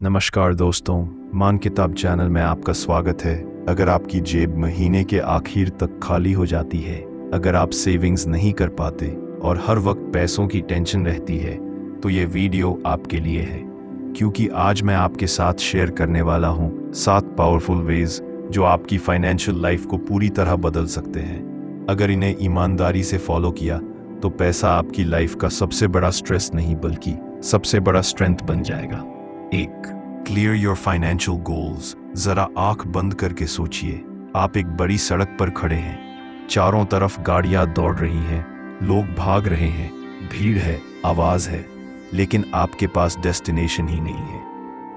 नमस्कार दोस्तों, मान किताब चैनल में आपका स्वागत है। अगर आपकी जेब महीने के आखिर तक खाली हो जाती है, अगर आप सेविंग्स नहीं कर पाते और हर वक्त पैसों की टेंशन रहती है, तो ये वीडियो आपके लिए है। क्योंकि आज मैं आपके साथ शेयर करने वाला हूँ 7 पावरफुल वेज जो आपकी फाइनेंशियल लाइफ को पूरी तरह बदल सकते हैं। अगर इन्हें ईमानदारी से फॉलो किया तो पैसा आपकी लाइफ का सबसे बड़ा स्ट्रेस नहीं बल्कि सबसे बड़ा स्ट्रेंथ बन जाएगा। 1. Clear your financial goals. जरा आंख बंद करके सोचिए, आप एक बड़ी सड़क पर खड़े हैं, चारों तरफ गाड़ियां दौड़ रही हैं, लोग भाग रहे हैं, भीड़ है, आवाज है, लेकिन आपके पास डेस्टिनेशन ही नहीं है।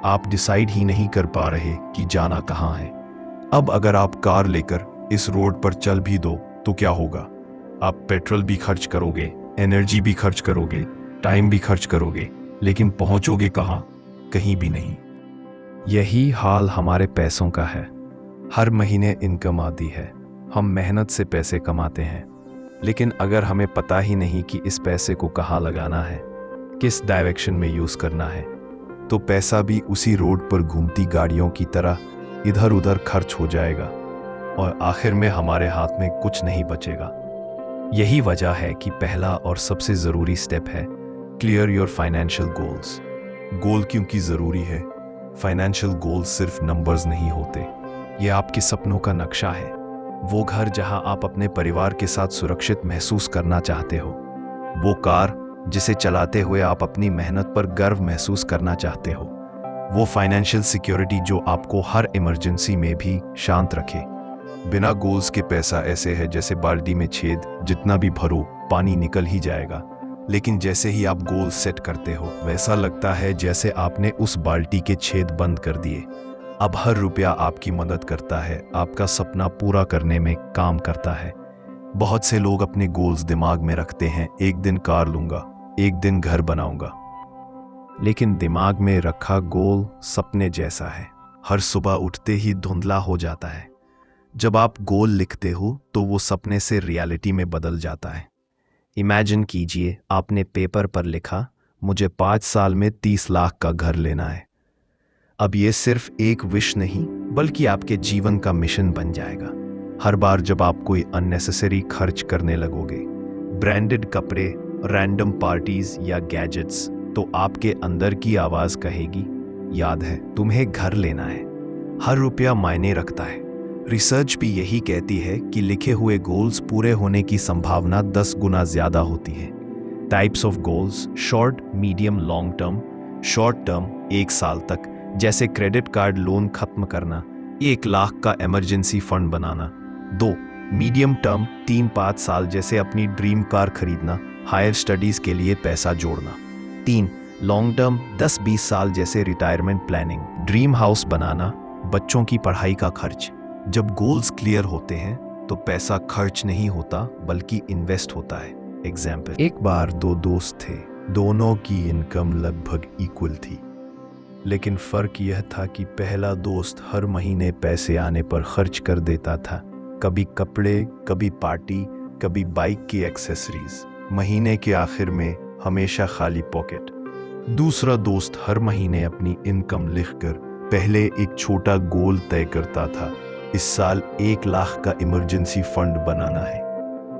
आप डिसाइड ही नहीं कर पा रहे कि जाना कहाँ है। अब अगर आप कार लेकर इस रोड पर चल भी दो तो क्या होगा? आप पेट्रोल भी खर्च करोगे, एनर्जी भी खर्च करोगे, टाइम भी खर्च करोगे, लेकिन पहुंचोगे कहाँ? कहीं भी नहीं। यही हाल हमारे पैसों का है। हर महीने इनकम आती है, हम मेहनत से पैसे कमाते हैं, लेकिन अगर हमें पता ही नहीं कि इस पैसे को कहाँ लगाना है, किस डायरेक्शन में यूज करना है, तो पैसा भी उसी रोड पर घूमती गाड़ियों की तरह इधर उधर खर्च हो जाएगा और आखिर में हमारे हाथ में कुछ नहीं बचेगा। यही वजह है कि पहला और सबसे जरूरी स्टेप है क्लियर योर फाइनेंशियल गोल्स। गोल क्योंकि जरूरी है? फाइनेंशियल गोल्स सिर्फ नंबर्स नहीं होते, ये आपके सपनों का नक्शा है। वो घर जहां आप अपने परिवार के साथ सुरक्षित महसूस करना चाहते हो, वो कार जिसे चलाते हुए आप अपनी मेहनत पर गर्व महसूस करना चाहते हो, वो फाइनेंशियल सिक्योरिटी जो आपको हर इमरजेंसी में भी शांत रखे। बिना गोल्स के पैसा ऐसे है जैसे बाल्टी में छेद, जितना भी भरो पानी निकल ही जाएगा। लेकिन जैसे ही आप गोल सेट करते हो, वैसा लगता है जैसे आपने उस बाल्टी के छेद बंद कर दिए। अब हर रुपया आपकी मदद करता है, आपका सपना पूरा करने में काम करता है। बहुत से लोग अपने गोल्स दिमाग में रखते हैं, एक दिन कार लूंगा, एक दिन घर बनाऊंगा, लेकिन दिमाग में रखा गोल सपने जैसा है, हर सुबह उठते ही धुंधला हो जाता है। जब आप गोल लिखते हो तो वो सपने से रियलिटी में बदल जाता है। इमेजिन कीजिए, आपने पेपर पर लिखा, मुझे 5 साल में 30 लाख का घर लेना है। अब ये सिर्फ एक विश नहीं बल्कि आपके जीवन का मिशन बन जाएगा। हर बार जब आप कोई अननेसेसरी खर्च करने लगोगे, ब्रांडेड कपड़े, रैंडम पार्टीज या गैजेट्स, तो आपके अंदर की आवाज कहेगी, याद है तुम्हें घर लेना है। हर रुपया मायने रखता है। रिसर्च भी यही कहती है कि लिखे हुए गोल्स पूरे होने की संभावना 10 गुना ज्यादा होती है। Types of goals: short, medium, long term. Short term 1 साल तक, जैसे क्रेडिट कार्ड लोन खत्म करना, 1 लाख का इमरजेंसी फंड बनाना। 2. मीडियम टर्म 3-5 साल, जैसे अपनी ड्रीम कार खरीदना, हायर स्टडीज के लिए पैसा जोड़ना। 3. लॉन्ग टर्म 10-20 साल, जैसे रिटायरमेंट प्लानिंग, ड्रीम हाउस बनाना, बच्चों की पढ़ाई का खर्च। जब गोल्स क्लियर होते हैं तो पैसा खर्च नहीं होता बल्कि इन्वेस्ट होता है। एग्जाम्पल: एक बार 2 दोस्त थे, दोनों की इनकम लगभग इक्वल थी, लेकिन फर्क यह था कि पहला दोस्त हर महीने पैसे आने पर खर्च कर देता था, कभी कपड़े, कभी पार्टी, कभी बाइक की एक्सेसरीज। महीने के आखिर में हमेशा खाली पॉकेट। दूसरा दोस्त हर महीने अपनी इनकम लिखकर पहले एक छोटा गोल तय करता था, इस साल 1 लाख का इमरजेंसी फंड बनाना है।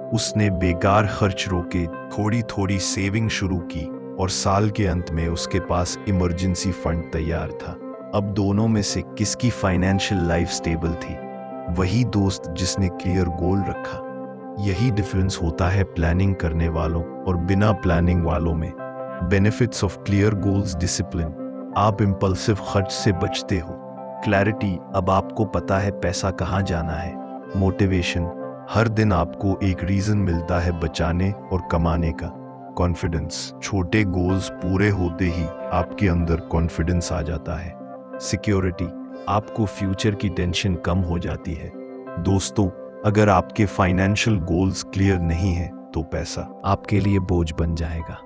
उसने बेकार खर्च रोके, थोड़ी थोड़ी सेविंग शुरू की और साल के अंत में उसके पास इमरजेंसी फंड तैयार था। अब दोनों में से किसकी फाइनेंशियल लाइफ स्टेबल थी? वही दोस्त जिसने क्लियर गोल रखा। यही डिफरेंस होता है प्लानिंग करने वालों और बिना प्लानिंग वालों में। Benefits of clear goals: discipline, आप इंपल्सिव खर्च से बचते हो। क्लैरिटी, अब आपको पता है पैसा कहाँ जाना है। मोटिवेशन, हर दिन आपको एक रीजन मिलता है बचाने और कमाने का। कॉन्फिडेंस, छोटे गोल्स पूरे होते ही आपके अंदर कॉन्फिडेंस आ जाता है। सिक्योरिटी, आपको फ्यूचर की टेंशन कम हो जाती है। दोस्तों, अगर आपके फाइनेंशियल गोल्स क्लियर नहीं है तो पैसा आपके लिए बोझ बन जाएगा,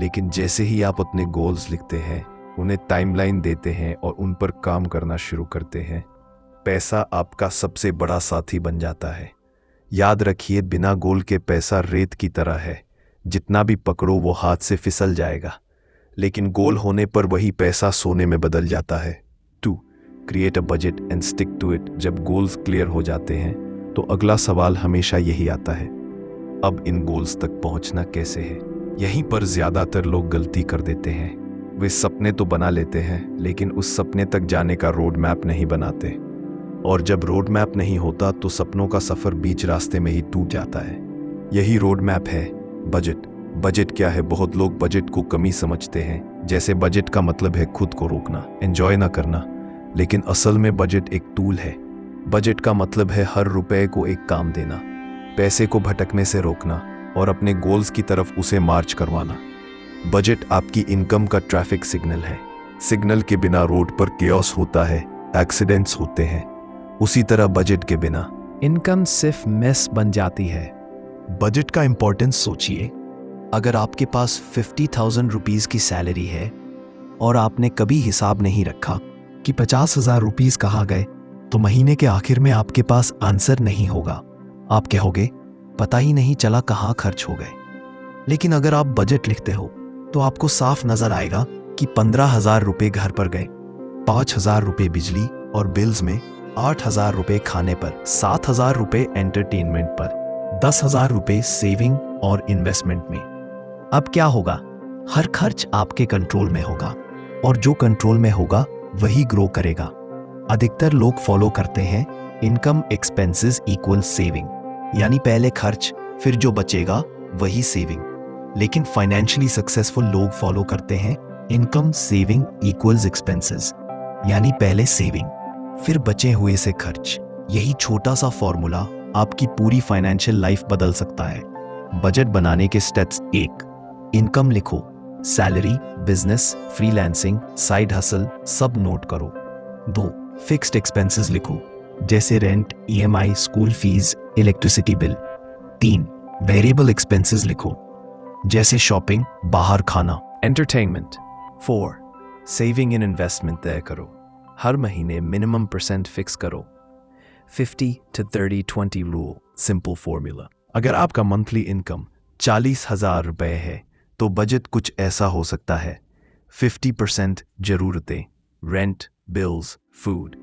लेकिन जैसे ही आप अपने गोल्स लिखते हैं, उन्हें टाइमलाइन देते हैं और उन पर काम करना शुरू करते हैं, पैसा आपका सबसे बड़ा साथी बन जाता है। याद रखिए, बिना गोल के पैसा रेत की तरह है, जितना भी पकड़ो वो हाथ से फिसल जाएगा। लेकिन गोल होने पर वही पैसा सोने में बदल जाता है। 2. Create a budget and stick to it. जब गोल्स क्लियर हो जाते हैं तो अगला सवाल हमेशा यही आता है, अब इन गोल्स तक पहुंचना कैसे है। यहीं पर ज्यादातर लोग गलती कर देते हैं। वे सपने तो बना लेते हैं लेकिन उस सपने तक जाने का रोड मैप नहीं बनाते, और जब रोड मैप नहीं होता तो सपनों का सफर बीच रास्ते में ही टूट जाता है। यही रोड मैप है बजट। बजट क्या है? बहुत लोग बजट को कमी समझते हैं, जैसे बजट का मतलब है खुद को रोकना, एंजॉय ना करना। लेकिन असल में बजट एक टूल है। बजट का मतलब है हर रुपए को एक काम देना, पैसे को भटकने से रोकना और अपने गोल्स की तरफ उसे मार्च करवाना। बजट आपकी इनकम का ट्रैफिक सिग्नल है। सिग्नल के बिना रोड पर केओस होता है, एक्सीडेंट्स होते हैं। उसी तरह बजट के बिना इनकम सिर्फ मेस बन जाती है। बजट का इंपॉर्टेंस सोचिए। अगर आपके पास 50,000 रुपीज की सैलरी है और आपने कभी हिसाब नहीं रखा कि 50,000 रुपीज कहाँ गए, तो महीने के आखिर में आपके पास आंसर नहीं होगा। आप कहोगे पता ही नहीं चला कहाँ खर्च हो गए। लेकिन अगर आप बजट लिखते हो तो आपको साफ नजर आएगा कि 15,000 रुपये घर पर गए, 5,000 रुपये बिजली और बिल्स में, 8,000 रुपये खाने पर, 7,000 रुपये एंटरटेनमेंट पर, 10,000 रुपये सेविंग और इन्वेस्टमेंट में। अब क्या होगा? हर खर्च आपके कंट्रोल में होगा, और जो कंट्रोल में होगा वही ग्रो करेगा। अधिकतर लोग फॉलो करते हैं इनकम एक्सपेंसेस इक्वल सेविंग, यानी पहले खर्च फिर जो बचेगा वही सेविंग। लेकिन फाइनेंशियली सक्सेसफुल लोग फॉलो करते हैं इनकम सेविंग इक्वल्स एक्सपेंसेस, यानी पहले सेविंग फिर बचे हुए से खर्च। यही छोटा सा फॉर्मूला आपकी पूरी फाइनेंशियल लाइफ बदल सकता है। बजट बनाने के स्टेप्स: 1. इनकम लिखो, salary, business, freelancing, side hustle सब नोट करो। 2. फिक्स्ड एक्सपेंसेस लिखो, जैसे rent, EMI, school fees, electricity bill. 3. Variable expenses लिखो, जैसे शॉपिंग, बाहर खाना, एंटरटेनमेंट। 4. सेविंग इन इन्वेस्टमेंट तय करो, हर महीने मिनिमम % फिक्स करो। 50 to 30-20 रूल, सिंपल फॉर्मूला। अगर आपका मंथली इनकम 40,000 रुपए है तो बजट कुछ ऐसा हो सकता है: 50% जरूरतें, rent, bills, food;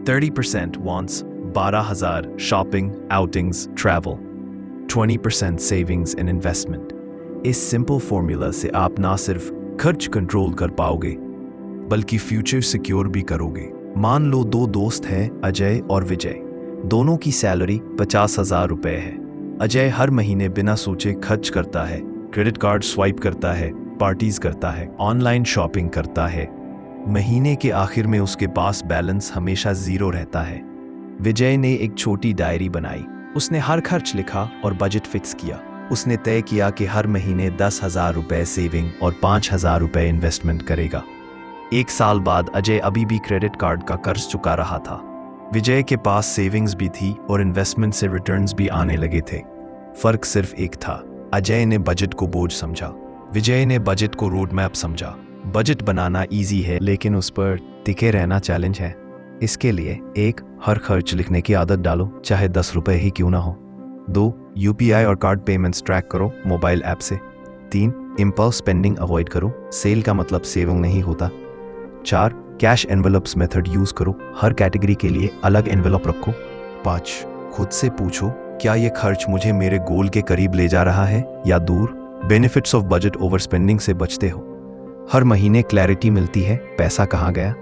30% wants, 12,000 shopping, outings, travel; 20% savings and investment. इस सिंपल फॉर्मूला से आप ना सिर्फ खर्च कंट्रोल कर पाओगे बल्कि फ्यूचर सिक्योर भी करोगे। मान लो 2 दोस्त हैं, अजय और विजय। दोनों की सैलरी 50,000 रुपए है। अजय हर महीने बिना सोचे खर्च करता है, क्रेडिट कार्ड स्वाइप करता है, पार्टीज करता है, ऑनलाइन शॉपिंग करता है। महीने के आखिर में उसके पास बैलेंस हमेशा 0 रहता है। विजय ने एक छोटी डायरी बनाई, उसने हर खर्च लिखा और बजट फिक्स किया। उसने तय किया कि हर महीने 10,000 रुपए सेविंग और 5,000 रुपए इन्वेस्टमेंट करेगा। 1 साल बाद अजय अभी भी क्रेडिट कार्ड का कर्ज चुका रहा था। विजय के पास सेविंग्स भी थी और इन्वेस्टमेंट से रिटर्न्स भी आने लगे थे। फर्क सिर्फ एक था, अजय ने बजट को बोझ समझा, विजय ने बजट को रोड मैप समझा। बजट बनाना इजी है लेकिन उस पर टिके रहना चैलेंज है। इसके लिए 1. हर खर्च लिखने की आदत डालो, चाहे 10 रुपए ही क्यों ना हो। 2. यूपीआई और कार्ड पेमेंट्स ट्रैक करो मोबाइल ऐप से। 3. इम्पल्स स्पेंडिंग अवॉइड करो, सेल का मतलब सेविंग नहीं होता। 4. कैश एनवेलप्स मेथड यूज करो, हर कैटेगरी के लिए अलग एनवेलप रखो। 5. खुद से पूछो, क्या ये खर्च मुझे मेरे गोल के करीब ले जा रहा है या दूर? Benefits of budget over spending से बचते हो। हर महीने क्लैरिटी मिलती है, पैसा कहाँ गया,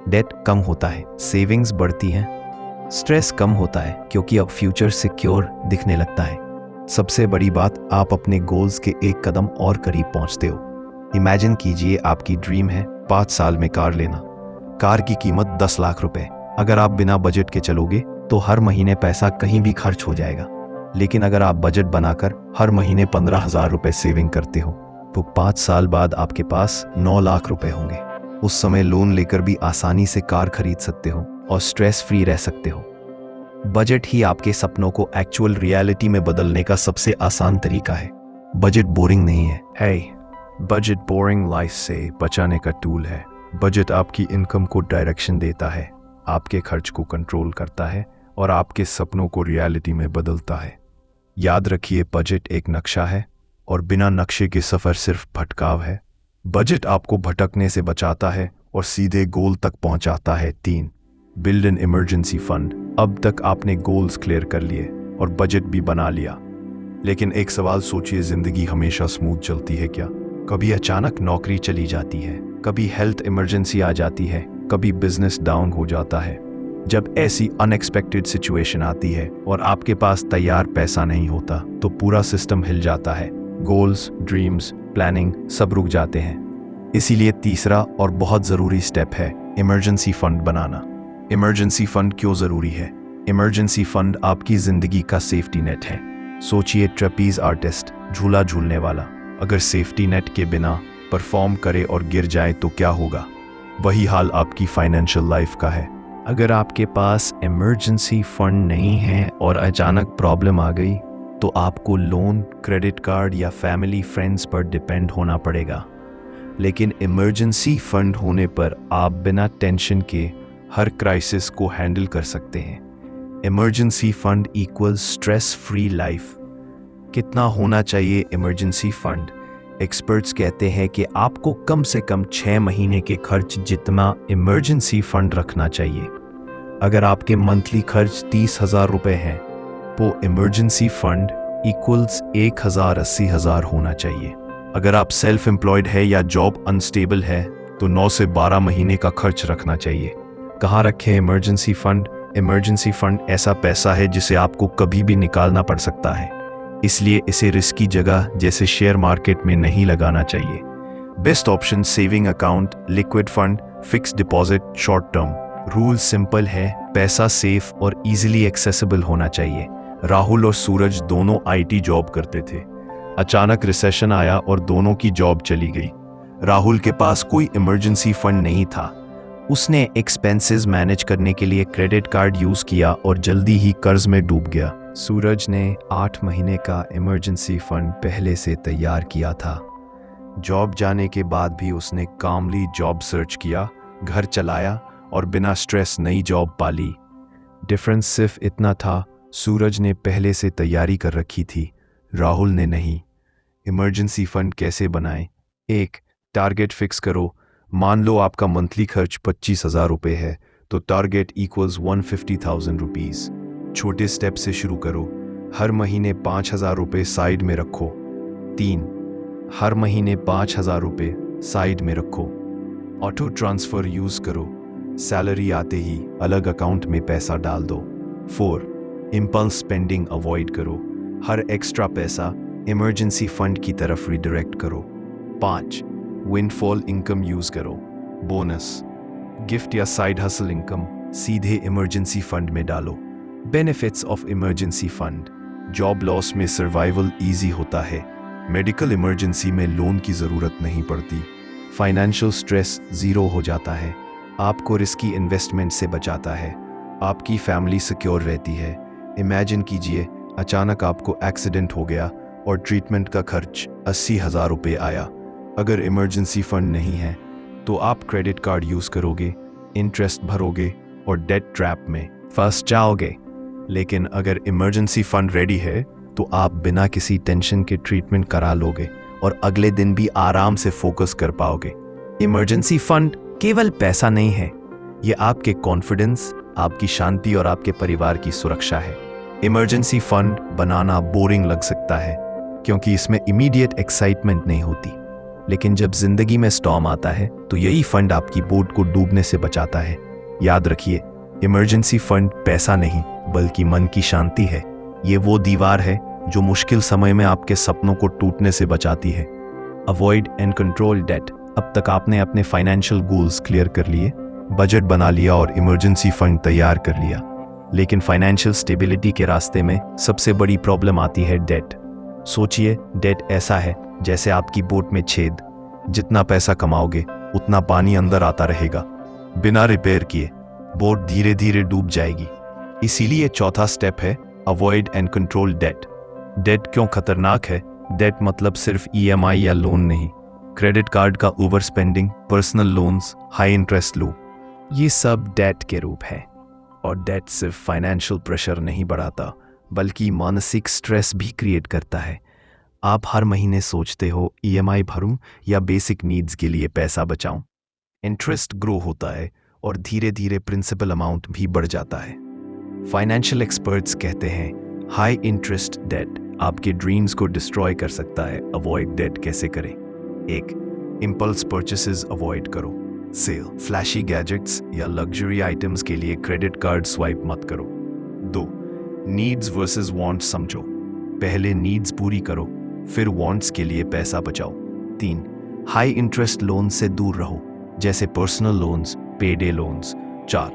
डेट कम होता है, सेविंग्स बढ़ती हैं, स्ट्रेस कम होता है क्योंकि अब फ्यूचर सिक्योर दिखने लगता है। सबसे बड़ी बात, आप अपने गोल्स के एक कदम और करीब पहुंचते हो। इमेजिन कीजिए आपकी ड्रीम है 5 साल में कार लेना। कार की कीमत 10 लाख रुपए। अगर आप बिना बजट के चलोगे तो हर महीने पैसा कहीं भी खर्च हो जाएगा। लेकिन अगर आप बजट बनाकर हर महीने 15,000 रुपए सेविंग करते हो तो 5 साल बाद आपके पास 9 लाख रुपए होंगे। उस समय लोन लेकर भी आसानी से कार खरीद सकते हो और स्ट्रेस फ्री रह सकते हो। बजट ही आपके सपनों को एक्चुअल रियलिटी में बदलने का सबसे आसान तरीका है। बजट बोरिंग नहीं है। बजट बोरिंग लाइफ से बचाने का टूल है। बजट आपकी इनकम को डायरेक्शन देता है, आपके खर्च को कंट्रोल करता है और आपके सपनों को रियलिटी में बदलता है। याद रखिए, बजट एक नक्शा है और बिना नक्शे के सफर सिर्फ भटकाव है। बजट आपको भटकने से बचाता है और सीधे गोल तक पहुंचाता है। 3. Build an emergency fund. अब तक आपने गोल्स क्लियर कर लिए और बजट भी बना लिया, लेकिन एक सवाल सोचिए, जिंदगी हमेशा स्मूथ चलती है क्या? कभी अचानक नौकरी चली जाती है, कभी हेल्थ इमरजेंसी आ जाती है, कभी बिजनेस डाउन हो जाता है। जब ऐसी अनएक्सपेक्टेड सिचुएशन आती है और आपके पास तैयार पैसा नहीं होता तो पूरा सिस्टम हिल जाता है। गोल्स, ड्रीम्स, प्लानिंग सब रुक जाते हैं। इसीलिए तीसरा और बहुत ज़रूरी स्टेप है इमरजेंसी फंड बनाना। इमरजेंसी फंड क्यों ज़रूरी है? इमरजेंसी फंड आपकी ज़िंदगी का सेफ्टी नेट है। सोचिए, ट्रेपीज आर्टिस्ट, झूला झूलने वाला, अगर सेफ्टी नेट के बिना परफॉर्म करे और गिर जाए तो क्या होगा? वही हाल आपकी फाइनेंशियल लाइफ का है। अगर आपके पास इमरजेंसी फंड नहीं है और अचानक प्रॉब्लम आ गई तो आपको लोन, क्रेडिट कार्ड या फैमिली फ्रेंड्स पर डिपेंड होना पड़ेगा। लेकिन इमरजेंसी फंड होने पर आप बिना टेंशन के हर क्राइसिस को हैंडल कर सकते हैं। Emergency fund equals stress free life. कितना होना चाहिए इमरजेंसी फंड? एक्सपर्ट्स कहते हैं कि आपको कम से कम 6 महीने के खर्च जितना इमरजेंसी फंड रखना चाहिए। अगर आपके मंथली खर्च 30,000 रुपए हैं तो इमरजेंसी फंड इक्वल्स 1,80,000 होना चाहिए। अगर आप सेल्फ एम्प्लॉयड है या जॉब अनस्टेबल है तो 9 से 12 महीने का खर्च रखना चाहिए। कहाँ रखें इमरजेंसी फंड? इमरजेंसी फंड ऐसा पैसा है जिसे आपको कभी भी निकालना पड़ सकता है, इसलिए इसे रिस्की जगह जैसे शेयर मार्केट में नहीं लगाना चाहिए। Best option saving account, liquid fund, fixed deposit, short term. Rule simple है, पैसा सेफ और इजीली एक्सेसिबल होना चाहिए। राहुल और सूरज दोनों आईटी जॉब करते थे। अचानक रिसेशन आया और दोनों की जॉब चली गई। राहुल के पास कोई इमरजेंसी फंड नहीं था। उसने एक्सपेंसेस मैनेज करने के लिए क्रेडिट कार्ड यूज किया और जल्दी ही कर्ज में डूब गया। सूरज ने 8 महीने का इमरजेंसी फंड पहले से तैयार किया था। जॉब जाने के बाद भी उसने कामली जॉब सर्च किया, घर चलाया और बिना स्ट्रेस नई जॉब पाली। डिफरेंस सिर्फ इतना था, सूरज ने पहले से तैयारी कर रखी थी, राहुल ने नहीं। इमरजेंसी फंड कैसे बनाएं? 1. टारगेट फिक्स करो। मान लो आपका मंथली खर्च 25,000 रुपये है तो टारगेट इक्वल्स 150,000 रुपीज़। छोटे स्टेप से शुरू करो। हर महीने 5,000 रुपये साइड में रखो। 3. हर महीने 5,000 रुपये साइड में रखो। ऑटो ट्रांसफ़र यूज़ करो। सैलरी आते ही अलग अकाउंट में पैसा डाल दो। 4. इम्पल्स स्पेंडिंग अवॉइड करो। हर एक्स्ट्रा पैसा इमरजेंसी फंड की तरफ रिडायरेक्ट करो। 5. विंडफॉल इनकम यूज़ करो। बोनस, गिफ्ट या साइड हसल इनकम सीधे इमरजेंसी फंड में डालो। Benefits of emergency fund: job loss में सर्वाइवल इजी होता है, मेडिकल इमरजेंसी में लोन की ज़रूरत नहीं पड़ती, फाइनेंशियल स्ट्रेस ज़ीरो हो जाता है, आपको रिस्की इन्वेस्टमेंट से बचाता है, आपकी फैमिली सिक्योर रहती है। इमेजिन कीजिए, अचानक आपको एक्सीडेंट हो गया और ट्रीटमेंट का खर्च 80,000 रुपये आया। अगर इमरजेंसी फंड नहीं है तो आप क्रेडिट कार्ड यूज़ करोगे, इंटरेस्ट भरोगे और डेट ट्रैप में फंस जाओगे। लेकिन अगर इमरजेंसी फंड रेडी है तो आप बिना किसी टेंशन के ट्रीटमेंट करा लोगे और अगले दिन भी आराम से फोकस कर पाओगे। इमरजेंसी फंड केवल पैसा नहीं है, ये आपके कॉन्फिडेंस, आपकी शांति और आपके परिवार की सुरक्षा है। इमरजेंसी फंड बनाना बोरिंग लग सकता है क्योंकि इसमें इमीडिएट एक्साइटमेंट नहीं होती, लेकिन जब जिंदगी में स्टॉर्म आता है तो यही फंड आपकी बोट को डूबने से बचाता है। याद रखिए, इमरजेंसी फंड पैसा नहीं बल्कि मन की शांति है। ये वो दीवार है जो मुश्किल समय में आपके सपनों को टूटने से बचाती है। Avoid and control debt. अब तक आपने अपने फाइनेंशियल गोल्स क्लियर कर लिए, बजट बना लिया और इमरजेंसी फंड तैयार कर लिया, लेकिन फाइनेंशियल स्टेबिलिटी के रास्ते में सबसे बड़ी प्रॉब्लम आती है डेट। सोचिए, डेट ऐसा है जैसे आपकी बोट में छेद, जितना पैसा कमाओगे उतना पानी अंदर आता रहेगा। बिना रिपेयर किए बोट धीरे धीरे डूब जाएगी। इसीलिए चौथा स्टेप है avoid and control debt. Debt क्यों खतरनाक है? डेट मतलब सिर्फ EMI या लोन नहीं, क्रेडिट कार्ड का over spending, personal loans, high interest लो, ये सब डेट के रूप है। और डेट सिर्फ फाइनेंशियल प्रेशर नहीं बढ़ाता बल्कि मानसिक स्ट्रेस भी क्रिएट करता है। आप हर महीने सोचते हो ईएमआई भरूं या बेसिक नीड्स के लिए पैसा बचाऊं। इंटरेस्ट ग्रो होता है और धीरे धीरे प्रिंसिपल अमाउंट भी बढ़ जाता है। फाइनेंशियल एक्सपर्ट्स कहते हैं हाई इंटरेस्ट डेट आपके ड्रीम्स को डिस्ट्रॉय कर सकता है। अवॉइड डेट कैसे करें? 1. इम्पल्स परचेसेस अवॉइड करो। सेल, फ्लैशी गैजेट्स या लग्जरी आइटम्स के लिए क्रेडिट कार्ड स्वाइप मत करो। 2. नीड्स वर्सेस वांट्स समझो। पहले नीड्स पूरी करो, फिर वांट्स के लिए पैसा बचाओ। 3. हाई इंटरेस्ट लोन से दूर रहो, जैसे पर्सनल लोन्स, पेडे लोन्स। 4.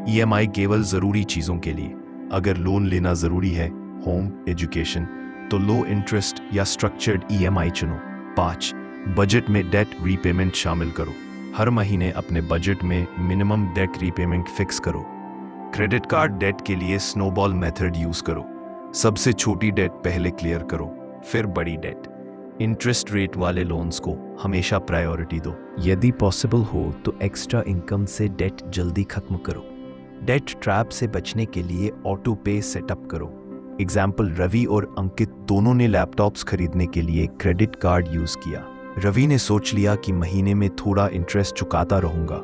ईएमआई केवल जरूरी चीजों के लिए। अगर लोन लेना जरूरी है, होम, एजुकेशन, तो लो इंटरेस्ट या स्ट्रक्चर्ड ईएमआई चुनो। 5. बजट में डेट रीपेमेंट शामिल करो। हर महीने अपने बजट में मिनिमम डेट रीपेमेंट फिक्स करो। क्रेडिट कार्ड डेट के लिए स्नोबॉल मेथड यूज करो। सबसे छोटी डेट पहले क्लियर करो, फिर बड़ी डेट। इंटरेस्ट रेट वाले लोन्स को हमेशा प्रायोरिटी दो। यदि पॉसिबल हो तो एक्स्ट्रा इनकम से डेट जल्दी खत्म करो। डेट ट्रैप से बचने के लिए ऑटो पे सेटअप करो। एग्जाम्पल, रवि और अंकित दोनों ने लैपटॉप्स खरीदने के लिए क्रेडिट कार्ड यूज किया। रवि ने सोच लिया कि महीने में थोड़ा इंटरेस्ट चुकाता रहूंगा।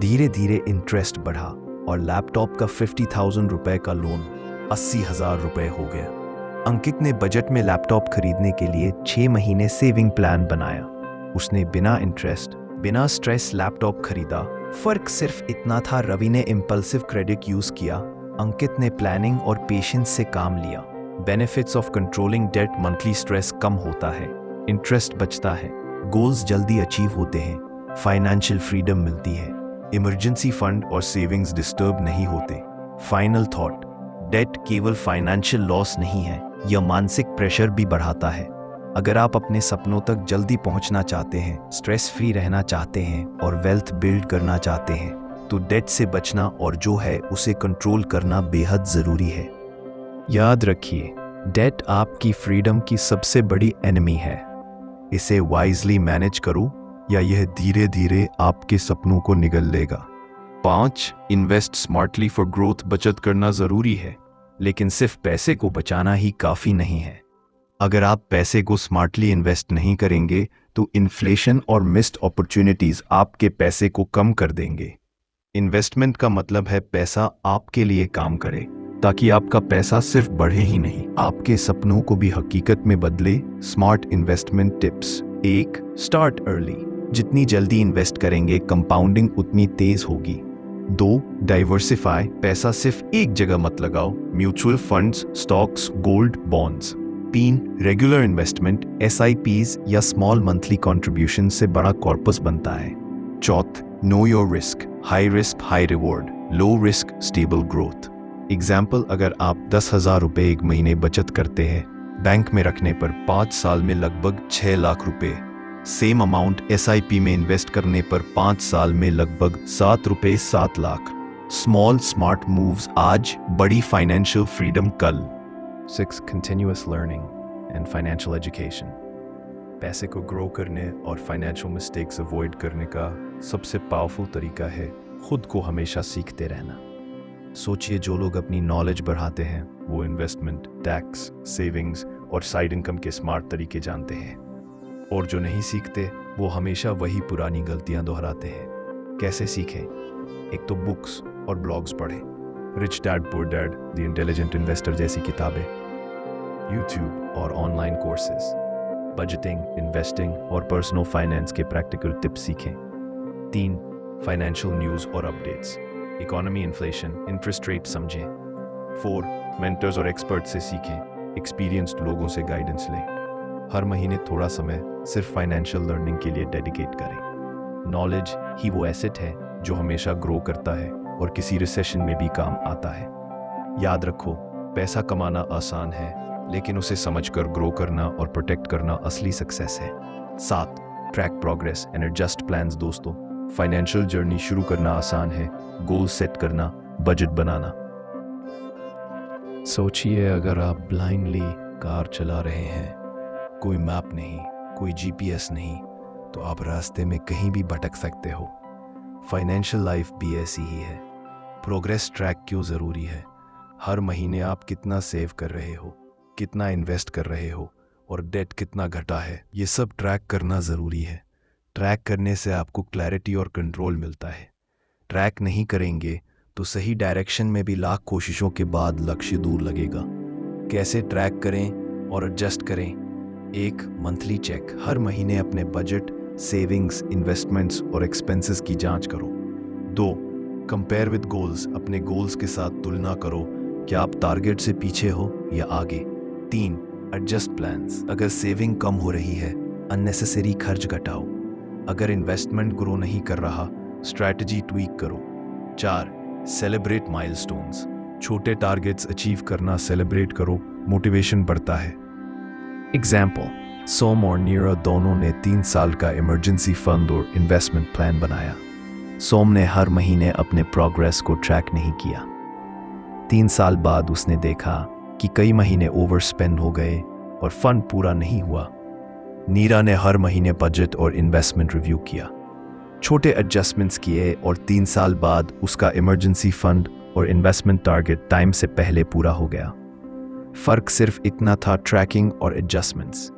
धीरे धीरे इंटरेस्ट बढ़ा और लैपटॉप का 50,000 रुपए का लोन 80,000 रुपए हो गया। अंकित ने बजट में लैपटॉप खरीदने के लिए 6 महीने सेविंग प्लान बनाया। उसने बिना इंटरेस्ट, बिना स्ट्रेस लैपटॉप खरीदा। फर्क सिर्फ इतना था, रवि ने इम्पल्सिव क्रेडिट यूज किया, अंकित ने प्लानिंग और पेशेंस से काम लिया। Benefits of controlling debt: monthly stress कम होता है, इंटरेस्ट बचता है, गोल्स जल्दी अचीव होते हैं, फाइनेंशियल फ्रीडम मिलती है, इमरजेंसी फंड और सेविंग्स डिस्टर्ब नहीं होते। फाइनल थॉट: डेट केवल फाइनेंशियल लॉस नहीं है, यह मानसिक प्रेशर भी बढ़ाता है। अगर आप अपने सपनों तक जल्दी पहुंचना चाहते हैं, स्ट्रेस फ्री रहना चाहते हैं और वेल्थ बिल्ड करना चाहते हैं, तो डेट से बचना और जो है उसे कंट्रोल करना बेहद जरूरी है। याद रखिए, डेट आपकी फ्रीडम की सबसे बड़ी एनिमी है। इसे वाइजली मैनेज करो या यह धीरे धीरे आपके सपनों को निगल लेगा। 5. Invest smartly for growth. बचत करना जरूरी है, लेकिन सिर्फ पैसे को बचाना ही काफी नहीं है। अगर आप पैसे को स्मार्टली इन्वेस्ट नहीं करेंगे तो इन्फ्लेशन और मिस्ड अपॉर्चुनिटीज आपके पैसे को कम कर देंगे। इन्वेस्टमेंट का मतलब है पैसा आपके लिए काम करे, ताकि आपका पैसा सिर्फ बढ़े ही नहीं, आपके सपनों को भी हकीकत में बदले। Smart investment tips: 1. Start early. जितनी जल्दी इन्वेस्ट करेंगे, कंपाउंडिंग उतनी तेज होगी। 2. डाइवर्सिफाई। पैसा सिर्फ एक जगह मत लगाओ, mutual funds, stocks, gold, bonds. 3. Regular investment, SIPs या स्मॉल मंथली कॉन्ट्रीब्यूशन से बड़ा कॉर्पस बनता है। 4. Know your risk. High risk high reward, low risk stable growth. Example, अगर आप 10,000 रुपए एक महीने बचत करते हैं, बैंक में रखने पर 5 साल में लगभग 6 लाख रुपए। सेम अमाउंट SIP में इन्वेस्ट करने पर 5 साल में लगभग 7 लाख। स्मॉल स्मार्ट मूव्स आज, बड़ी फाइनेंशियल फ्रीडम कल। 6. Continuous learning and financial education. पैसे को ग्रो करने और फाइनेंशियल मिस्टेक्स अवॉइड करने का सबसे पावरफुल तरीका है खुद को हमेशा सीखते रहना। सोचिए, जो लोग अपनी नॉलेज बढ़ाते हैं वो इन्वेस्टमेंट, टैक्स, सेविंग्स और साइड इनकम के स्मार्ट तरीके जानते हैं, और जो नहीं सीखते वो हमेशा वही पुरानी गलतियां दोहराते हैं। कैसे सीखें? एक तो बुक्स और ब्लॉग्स पढ़ें, rich dad poor dad, the intelligent investor जैसी किताबें, यूट्यूब और ऑनलाइन कोर्सेज, बजटिंग, इन्वेस्टिंग और पर्सनल फाइनेंस के प्रैक्टिकल टिप्स सीखें। 3. फाइनेंशियल न्यूज़ और updates, economy, inflation, interest rate समझें। 4. मेंटर्स और एक्सपर्ट से सीखें, एक्सपीरियंस्ड लोगों से गाइडेंस लें। हर महीने थोड़ा समय सिर्फ फाइनेंशियल लर्निंग के लिए डेडिकेट करें। नॉलेज ही वो एसेट है जो हमेशा ग्रो करता है और किसी रिसेशन में भी काम आता है। याद रखो, पैसा कमाना आसान है, लेकिन उसे समझकर ग्रो करना और प्रोटेक्ट करना असली सक्सेस है। 7. Track progress and adjust plans. दोस्तों, फाइनेंशियल जर्नी शुरू करना आसान है, गोल सेट करना, बजट बनाना। सोचिए, अगर आप ब्लाइंडली कार चला रहे हैं, कोई मैप नहीं, कोई GPS नहीं, तो आप रास्ते में कहीं भी भटक सकते हो। फाइनेंशियल लाइफ भी ऐसी ही है। प्रोग्रेस ट्रैक क्यों ज़रूरी है? हर महीने आप कितना सेव कर रहे हो, कितना इन्वेस्ट कर रहे हो और डेट कितना घटा है, ये सब ट्रैक करना ज़रूरी है। ट्रैक करने से आपको क्लैरिटी और कंट्रोल मिलता है। ट्रैक नहीं करेंगे तो सही डायरेक्शन में भी लाख कोशिशों के बाद लक्ष्य दूर लगेगा। कैसे ट्रैक करें और एडजस्ट करें? 1. Monthly check. हर महीने अपने बजट, सेविंग्स, इन्वेस्टमेंट्स और एक्सपेंसेस की जांच करो। 2. Compare with goals. अपने गोल्स के साथ तुलना करो, क्या आप टारगेट से पीछे हो या आगे। 3. Adjust plans. अगर सेविंग कम हो रही है, अननेसेसरी खर्च घटाओ। अगर इन्वेस्टमेंट ग्रो नहीं कर रहा, स्ट्रैटेजी ट्वीक करो। 4. Celebrate milestones. छोटे टारगेट्स अचीव करना सेलिब्रेट करो, मोटिवेशन बढ़ता है। एग्जाम्पल, सोम और नीरव दोनों ने 3 साल का इमरजेंसी फंड और इन्वेस्टमेंट प्लान बनाया। सोम ने हर महीने अपने प्रोग्रेस को ट्रैक नहीं किया। 3 साल बाद उसने देखा कि कई महीने ओवर स्पेंड हो गए और फंड पूरा नहीं हुआ। नीरा ने हर महीने बजट और इन्वेस्टमेंट रिव्यू किया, छोटे एडजस्टमेंट्स किए और 3 साल बाद उसका इमरजेंसी फंड और इन्वेस्टमेंट टारगेट टाइम से पहले पूरा हो गया। फर्क सिर्फ इतना था, ट्रैकिंग और एडजस्टमेंट्स।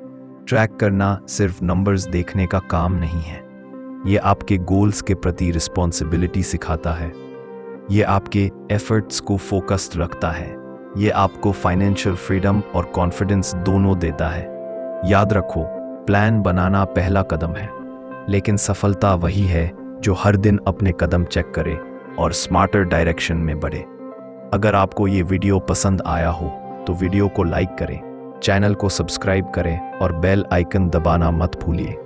ट्रैक करना सिर्फ नंबर्स देखने का काम नहीं है, ये आपके गोल्स के प्रति रिस्पॉन्सिबिलिटी सिखाता है, ये आपके एफर्ट्स को फोकस्ड रखता है, ये आपको फाइनेंशियल फ्रीडम और कॉन्फिडेंस दोनों देता है। याद रखो, प्लान बनाना पहला कदम है, लेकिन सफलता वही है जो हर दिन अपने कदम चेक करे और स्मार्टर डायरेक्शन में बढ़े। अगर आपको ये वीडियो पसंद आया हो तो वीडियो को लाइक करें, चैनल को सब्सक्राइब करें और बेल आइकन दबाना मत भूलिए।